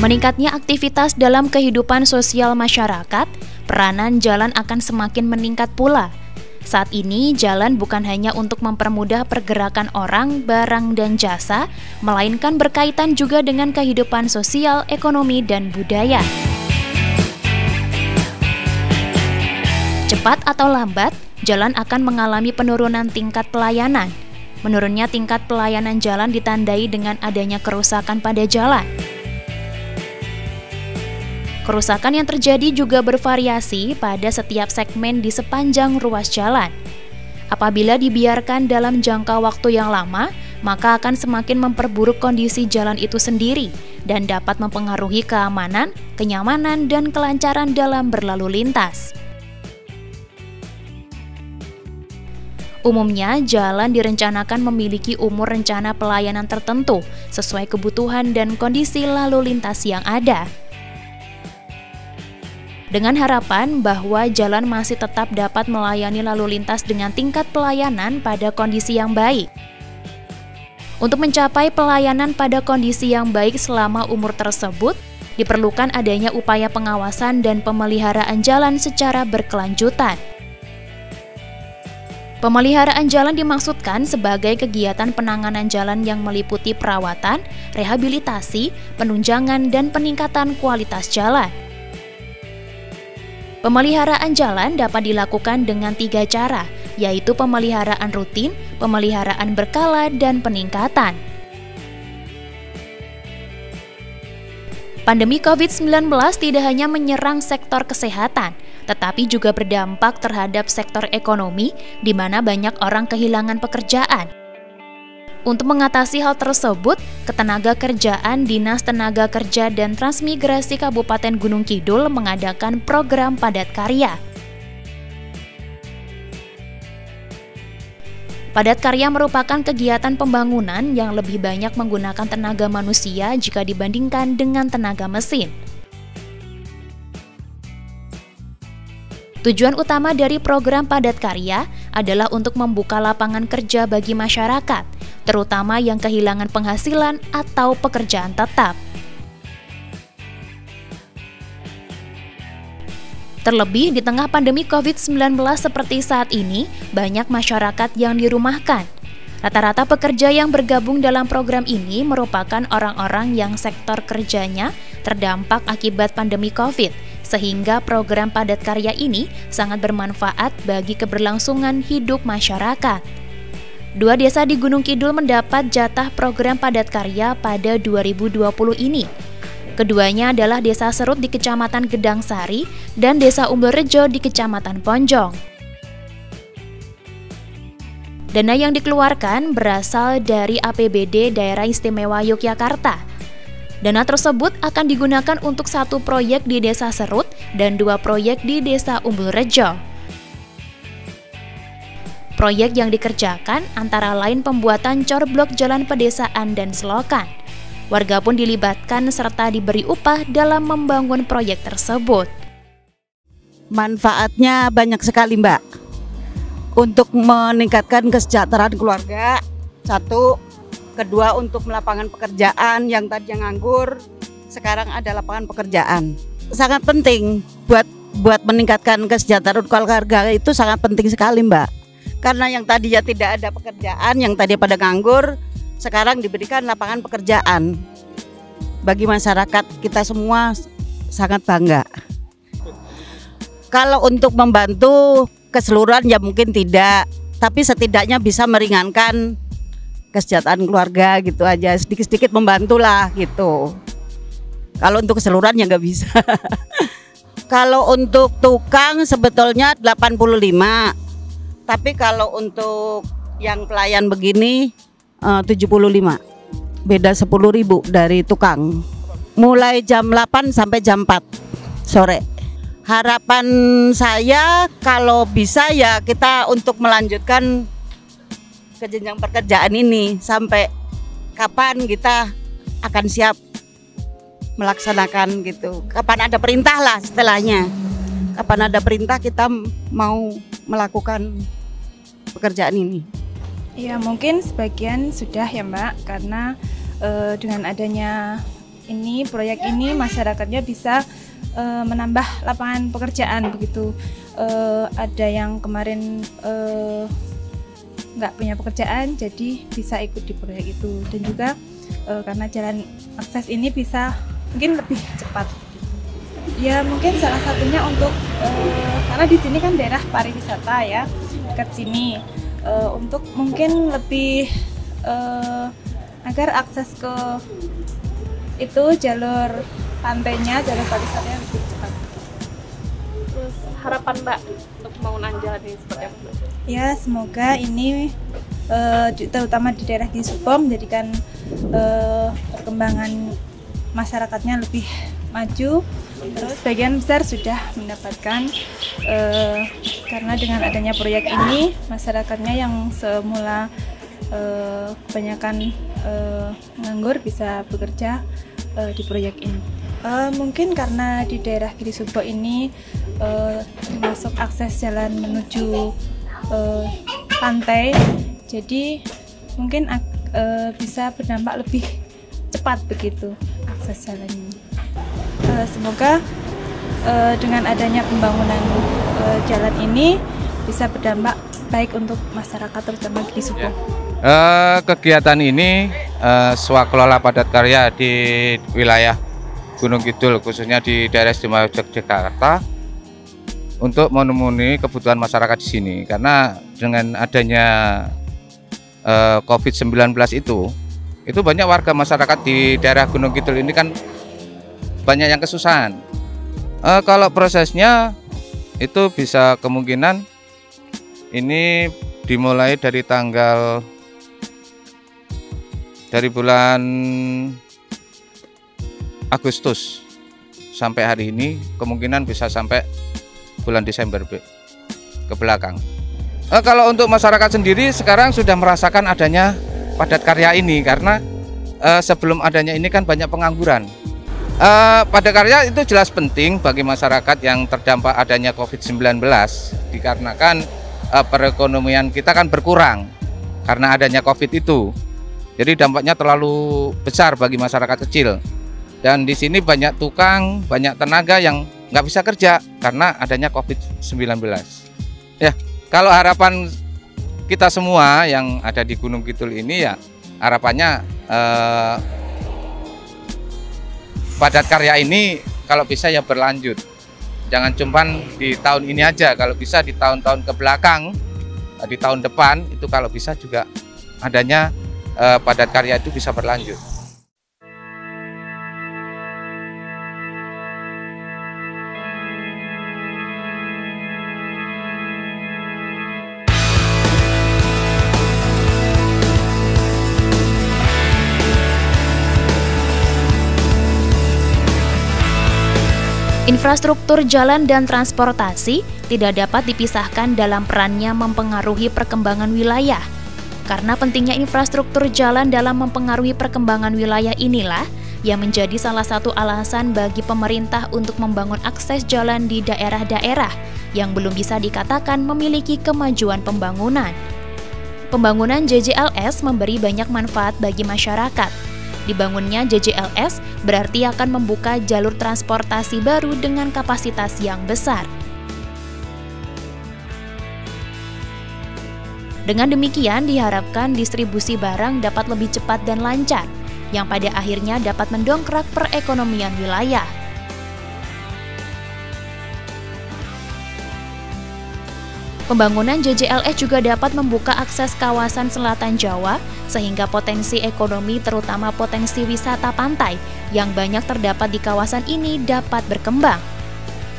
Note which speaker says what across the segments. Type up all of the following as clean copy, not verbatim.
Speaker 1: Meningkatnya aktivitas dalam kehidupan sosial masyarakat, peranan jalan akan semakin meningkat pula. Saat ini, jalan bukan hanya untuk mempermudah pergerakan orang, barang, dan jasa, melainkan berkaitan juga dengan kehidupan sosial, ekonomi, dan budaya. Cepat atau lambat, jalan akan mengalami penurunan tingkat pelayanan. Menurunnya tingkat pelayanan jalan ditandai dengan adanya kerusakan pada jalan. Kerusakan yang terjadi juga bervariasi pada setiap segmen di sepanjang ruas jalan. Apabila dibiarkan dalam jangka waktu yang lama, maka akan semakin memperburuk kondisi jalan itu sendiri dan dapat mempengaruhi keamanan, kenyamanan, dan kelancaran dalam berlalu lintas. Umumnya, jalan direncanakan memiliki umur rencana pelayanan tertentu sesuai kebutuhan dan kondisi lalu lintas yang ada. Dengan harapan bahwa jalan masih tetap dapat melayani lalu lintas dengan tingkat pelayanan pada kondisi yang baik. Untuk mencapai pelayanan pada kondisi yang baik selama umur tersebut, diperlukan adanya upaya pengawasan dan pemeliharaan jalan secara berkelanjutan. Pemeliharaan jalan dimaksudkan sebagai kegiatan penanganan jalan yang meliputi perawatan, rehabilitasi, penunjangan, dan peningkatan kualitas jalan. Pemeliharaan jalan dapat dilakukan dengan 3 cara, yaitu pemeliharaan rutin, pemeliharaan berkala, dan peningkatan. Pandemi COVID-19 tidak hanya menyerang sektor kesehatan, tetapi juga berdampak terhadap sektor ekonomi, di mana banyak orang kehilangan pekerjaan. Untuk mengatasi hal tersebut, Ketenagakerjaan, Dinas Tenaga Kerja, dan Transmigrasi Kabupaten Gunung Kidul mengadakan program padat karya. Padat karya merupakan kegiatan pembangunan yang lebih banyak menggunakan tenaga manusia jika dibandingkan dengan tenaga mesin. Tujuan utama dari program padat karya adalah untuk membuka lapangan kerja bagi masyarakat, terutama yang kehilangan penghasilan atau pekerjaan tetap. Terlebih di tengah pandemi COVID-19 seperti saat ini, banyak masyarakat yang dirumahkan. Rata-rata pekerja yang bergabung dalam program ini merupakan orang-orang yang sektor kerjanya terdampak akibat pandemi COVID, sehingga program padat karya ini sangat bermanfaat bagi keberlangsungan hidup masyarakat. 2 desa di Gunung Kidul mendapat jatah program padat karya pada 2020 ini. Keduanya adalah Desa Serut di Kecamatan Gedang Sari dan Desa Umbulrejo di Kecamatan Ponjong. Dana yang dikeluarkan berasal dari APBD Daerah Istimewa Yogyakarta. Dana tersebut akan digunakan untuk 1 proyek di Desa Serut dan 2 proyek di Desa Umbulrejo. Proyek yang dikerjakan antara lain pembuatan cor blok jalan pedesaan dan selokan. Warga pun dilibatkan serta diberi upah dalam membangun proyek tersebut.
Speaker 2: Manfaatnya banyak sekali, Mbak. Untuk meningkatkan kesejahteraan keluarga, 1. Kedua, untuk melapangan pekerjaan yang tadinya nganggur, sekarang ada lapangan pekerjaan. Sangat penting buat meningkatkan kesejahteraan keluarga, itu sangat penting sekali, Mbak. Karena yang tadinya tidak ada pekerjaan, yang tadi pada nganggur, sekarang diberikan lapangan pekerjaan. Bagi masyarakat kita semua sangat bangga. Kalau untuk membantu keseluruhan ya mungkin tidak, tapi setidaknya bisa meringankan kesejahteraan keluarga gitu aja, sedikit-sedikit membantulah gitu. Kalau untuk keseluruhan ya nggak bisa. Kalau untuk tukang sebetulnya 85, tapi kalau untuk yang pelayan begini 75, beda 10.000 dari tukang. Mulai jam 8 sampai jam 4 sore. Harapan saya kalau bisa ya kita untuk melanjutkan ke jenjang pekerjaan ini sampai kapan kita akan siap melaksanakan gitu. Kapan ada perintah lah istilahnya. Kapan ada perintah kita mau melakukan pekerjaan ini.
Speaker 3: Ya mungkin sebagian sudah ya Mbak, karena dengan adanya proyek ini masyarakatnya bisa menambah lapangan pekerjaan begitu. Ada yang kemarin nggak punya pekerjaan, jadi bisa ikut di proyek itu. Dan juga karena jalan akses ini bisa mungkin lebih cepat. Ya mungkin salah satunya untuk karena di sini kan daerah pariwisata ya, dekat sini, untuk mungkin lebih agar akses ke itu jalur pantainya, jalur pariwisatanya lebih cepat.
Speaker 4: Terus harapan Mbak untuk pembangunan jalan ini seperti apa?
Speaker 3: Ya semoga ini terutama di daerah Gili Sugong menjadikan perkembangan masyarakatnya lebih maju. Terus sebagian besar sudah mendapatkan karena dengan adanya proyek ini masyarakatnya yang semula kebanyakan nganggur bisa bekerja di proyek ini. Mungkin karena di daerah Gili Sugong ini termasuk akses jalan menuju pantai, jadi mungkin bisa berdampak lebih cepat begitu akses jalannya. Semoga dengan adanya pembangunan jalan ini bisa berdampak baik untuk masyarakat terutama Gili Sugong.
Speaker 5: Kegiatan ini swakelola padat karya di wilayah Gunung Kidul, khususnya di daerah istimewa Yogyakarta, untuk memenuhi kebutuhan masyarakat di sini. Karena dengan adanya COVID-19 itu banyak warga masyarakat di daerah Gunung Kidul ini kan banyak yang kesusahan. Kalau prosesnya itu bisa kemungkinan ini dimulai dari bulan Agustus sampai hari ini, kemungkinan bisa sampai bulan Desember ke belakang. Kalau untuk masyarakat sendiri sekarang sudah merasakan adanya padat karya ini, karena sebelum adanya ini kan banyak pengangguran. Padat karya itu jelas penting bagi masyarakat yang terdampak adanya COVID-19, dikarenakan perekonomian kita kan berkurang karena adanya COVID itu. Jadi dampaknya terlalu besar bagi masyarakat kecil. Dan di sini banyak tukang, banyak tenaga yang nggak bisa kerja karena adanya COVID-19. Ya, kalau harapan kita semua yang ada di Gunung Kidul ini ya harapannya padat karya ini kalau bisa ya berlanjut. Jangan cuma di tahun ini aja, kalau bisa di tahun-tahun ke belakang, di tahun depan itu kalau bisa juga adanya padat karya itu bisa berlanjut.
Speaker 1: Infrastruktur jalan dan transportasi tidak dapat dipisahkan dalam perannya mempengaruhi perkembangan wilayah. Karena pentingnya infrastruktur jalan dalam mempengaruhi perkembangan wilayah inilah yang menjadi salah satu alasan bagi pemerintah untuk membangun akses jalan di daerah-daerah yang belum bisa dikatakan memiliki kemajuan pembangunan. Pembangunan JJLS memberi banyak manfaat bagi masyarakat. Dibangunnya JJLS berarti akan membuka jalur transportasi baru dengan kapasitas yang besar. Dengan demikian diharapkan distribusi barang dapat lebih cepat dan lancar, yang pada akhirnya dapat mendongkrak perekonomian wilayah. Pembangunan JJLS juga dapat membuka akses kawasan selatan Jawa, sehingga potensi ekonomi terutama potensi wisata pantai yang banyak terdapat di kawasan ini dapat berkembang.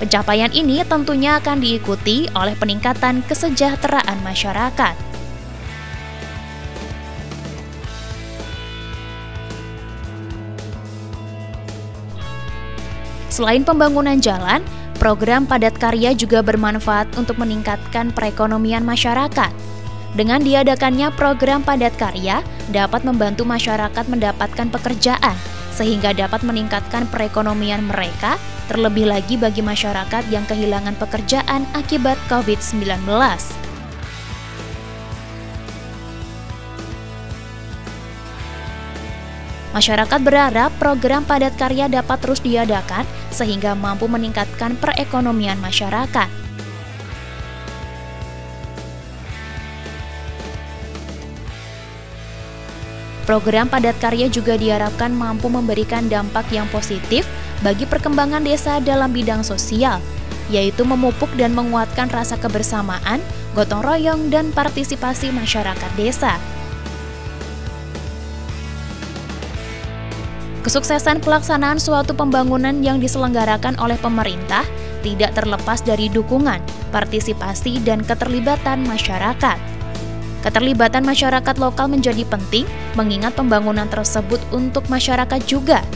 Speaker 1: Pencapaian ini tentunya akan diikuti oleh peningkatan kesejahteraan masyarakat. Selain pembangunan jalan, program padat karya juga bermanfaat untuk meningkatkan perekonomian masyarakat. Dengan diadakannya program padat karya dapat membantu masyarakat mendapatkan pekerjaan, sehingga dapat meningkatkan perekonomian mereka, terlebih lagi bagi masyarakat yang kehilangan pekerjaan akibat COVID-19. Masyarakat berharap program padat karya dapat terus diadakan sehingga mampu meningkatkan perekonomian masyarakat. Program padat karya juga diharapkan mampu memberikan dampak yang positif bagi perkembangan desa dalam bidang sosial, yaitu memupuk dan menguatkan rasa kebersamaan, gotong royong, dan partisipasi masyarakat desa. Kesuksesan pelaksanaan suatu pembangunan yang diselenggarakan oleh pemerintah tidak terlepas dari dukungan, partisipasi, dan keterlibatan masyarakat. Keterlibatan masyarakat lokal menjadi penting, mengingat pembangunan tersebut untuk masyarakat juga.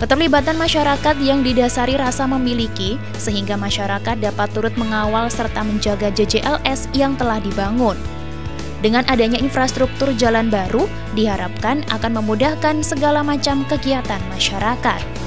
Speaker 1: Keterlibatan masyarakat yang didasari rasa memiliki, sehingga masyarakat dapat turut mengawal serta menjaga JJLS yang telah dibangun. Dengan adanya infrastruktur jalan baru, diharapkan akan memudahkan segala macam kegiatan masyarakat.